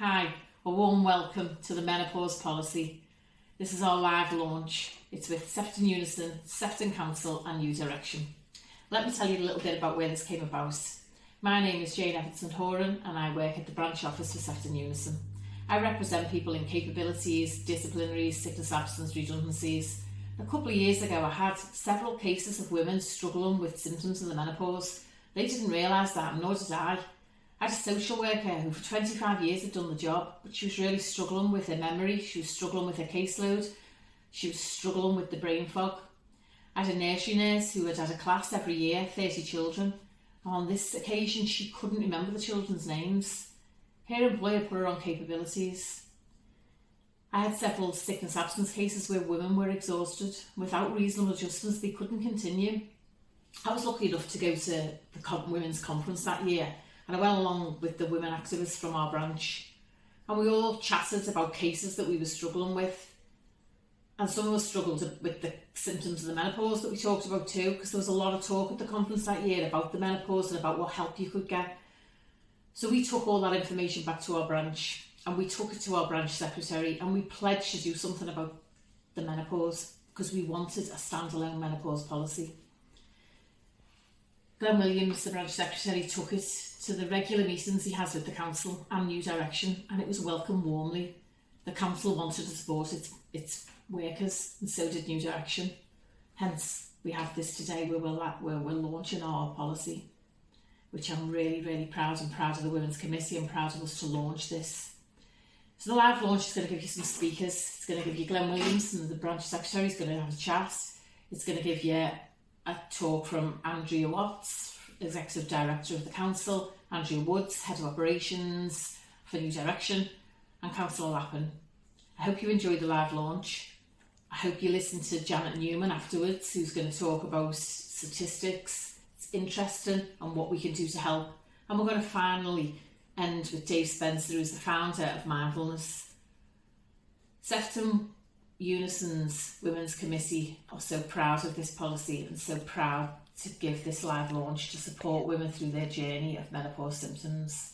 Hi, a warm welcome to the Menopause Policy. This is our live launch. It's with Sefton UNISON, Sefton Council and New Direction. Let me tell you a little bit about where this came about. My name is Jane Everton-Horan and I work at the branch office for Sefton UNISON. I represent people in capabilities, disciplinaries, sickness absence, redundancies. A couple of years ago I had several cases of women struggling with symptoms of the menopause. They didn't realise that, nor did I. I had a social worker who for 25 years had done the job, but she was really struggling with her memory, she was struggling with her caseload, she was struggling with the brain fog. I had a nursery nurse who had a class every year, 30 children. On this occasion, she couldn't remember the children's names. Her employer put her on capabilities. I had several sickness absence cases where women were exhausted. Without reasonable adjustments, they couldn't continue. I was lucky enough to go to the women's conference that year, and I went along with the women activists from our branch, and we all chatted about cases that we were struggling with, and some of us struggled with the symptoms of the menopause that we talked about too, because there was a lot of talk at the conference that year about the menopause and about what help you could get. So we took all that information back to our branch, and we took it to our branch secretary, and we pledged to do something about the menopause because we wanted a standalone menopause policy. Glenn Williams, the branch secretary, took it to the regular meetings he has with the council and New Direction, and it was welcomed warmly. The council wanted to support its workers, and so did New Direction. Hence, we have this today where we're launching our policy, which I'm really, really proud. I'm proud of the Women's Committee. I'm proud of us to launch this. So the live launch is going to give you some speakers. It's going to give you Glenn Williams, and the branch secretary is going to have a chat. It's going to give you a talk from Andrea Watts, Executive Director of the Council, Andrea Woods, Head of Operations for New Direction, and Councillor Lappin. I hope you enjoyed the live launch. I hope you listen to Janet Newman afterwards, who's going to talk about statistics. It's interesting and what we can do to help. And we're going to finally end with Dave Spencer, who's the founder of Mindfulness. Sefton UNISON's Women's Committee are so proud of this policy and so proud to give this live launch to support women through their journey of menopause symptoms.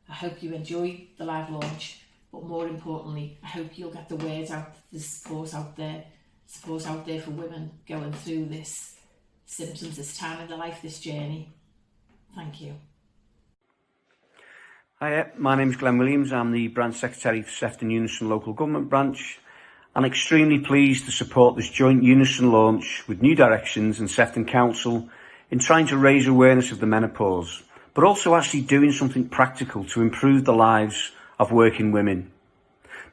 I hope you enjoy the live launch, but more importantly, I hope you'll get the word out, the support out there for women going through this symptoms, this time in their life, this journey. Thank you. Hi, my name is Glenn Williams. I'm the Branch Secretary for Sefton UNISON Local Government Branch. I'm extremely pleased to support this joint UNISON launch with New Directions and Sefton Council in trying to raise awareness of the menopause, but also actually doing something practical to improve the lives of working women.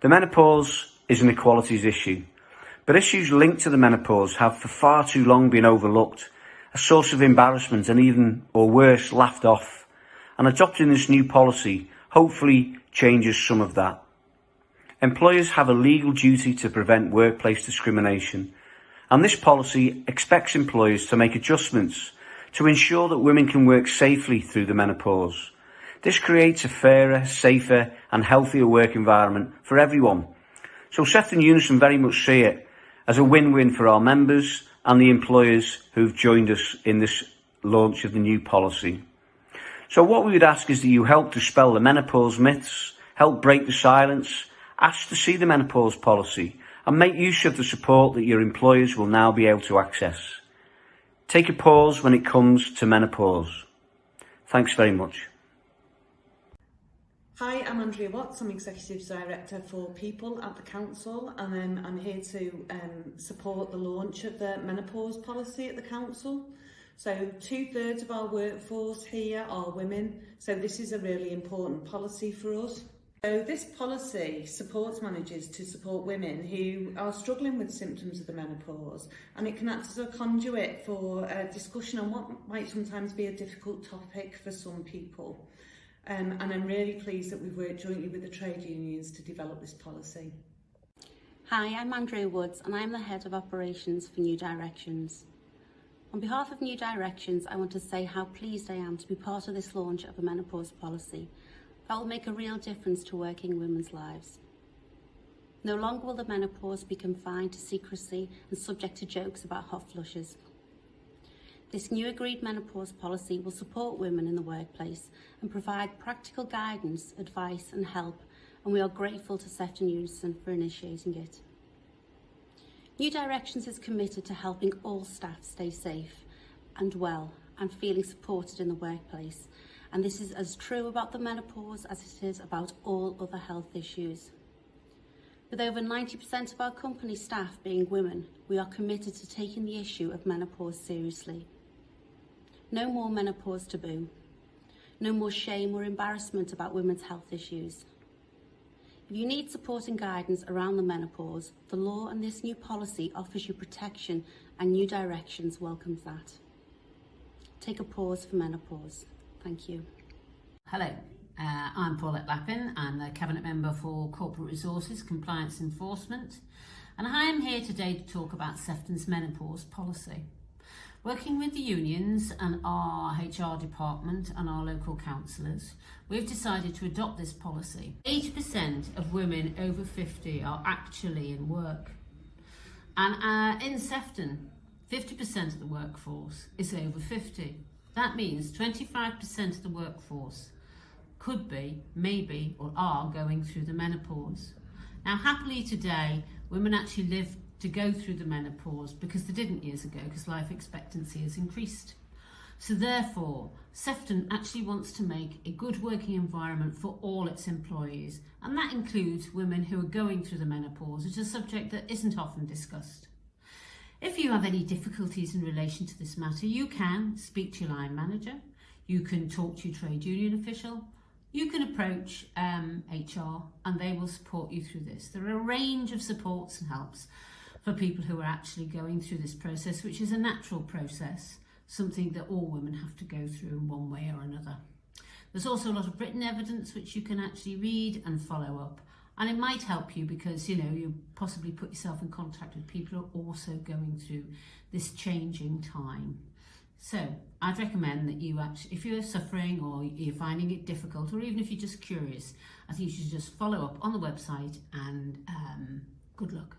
The menopause is an equalities issue, but issues linked to the menopause have for far too long been overlooked, a source of embarrassment and even, or worse, laughed off. And adopting this new policy hopefully changes some of that. Employers have a legal duty to prevent workplace discrimination, and this policy expects employers to make adjustments to ensure that women can work safely through the menopause. This creates a fairer, safer and healthier work environment for everyone. So Sefton UNISON very much see it as a win-win for our members and the employers who've joined us in this launch of the new policy. So what we would ask is that you help dispel the menopause myths, help break the silence, ask to see the menopause policy and make use of the support that your employers will now be able to access. Take a pause when it comes to menopause. Thanks very much. Hi, I'm Andrea Watts. I'm Executive Director for People at the Council, and I'm here to support the launch of the menopause policy at the Council. So 2/3 of our workforce here are women, so this is a really important policy for us. So this policy supports managers to support women who are struggling with symptoms of the menopause, and it can act as a conduit for a discussion on what might sometimes be a difficult topic for some people. And I'm really pleased that we've worked jointly with the trade unions to develop this policy. Hi, I'm Andrea Woods and I'm the Head of Operations for New Directions. On behalf of New Directions, I want to say how pleased I am to be part of this launch of a menopause policy that will make a real difference to working women's lives. No longer will the menopause be confined to secrecy and subject to jokes about hot flushes. This new agreed menopause policy will support women in the workplace and provide practical guidance, advice and help and we are grateful to Sefton Unison for initiating it. New Directions is committed to helping all staff stay safe and well and feeling supported in the workplace, and this is as true about the menopause as it is about all other health issues. With over 90% of our company staff being women, we are committed to taking the issue of menopause seriously. No more menopause taboo. No more shame or embarrassment about women's health issues. If you need support and guidance around the menopause, the law and this new policy offers you protection, and New Directions welcomes that. Take a pause for menopause. Thank you. Hello, I'm Paulette Lappin. I'm the Cabinet Member for Corporate Resources, Compliance Enforcement, and I am here today to talk about Sefton's menopause policy. Working with the unions and our HR department and our local councillors, we've decided to adopt this policy. 80% of women over 50 are actually in work. And in Sefton, 50% of the workforce is over 50. That means 25% of the workforce could be, maybe, or are going through the menopause. Now, happily today, women actually live to go through the menopause because they didn't years ago, because life expectancy has increased. So therefore, Sefton actually wants to make a good working environment for all its employees, and that includes women who are going through the menopause, which is a subject that isn't often discussed. If you have any difficulties in relation to this matter, you can speak to your line manager, you can talk to your trade union official, you can approach HR, and they will support you through this. There are a range of supports and helps for people who are actually going through this process, which is a natural process, something that all women have to go through in one way or another. There's also a lot of written evidence which you can actually read and follow up, and it might help you because you possibly put yourself in contact with people who are also going through this changing time. So I'd recommend that you actually, if you're suffering or you're finding it difficult, or even if you're just curious, I think you should just follow up on the website, and good luck.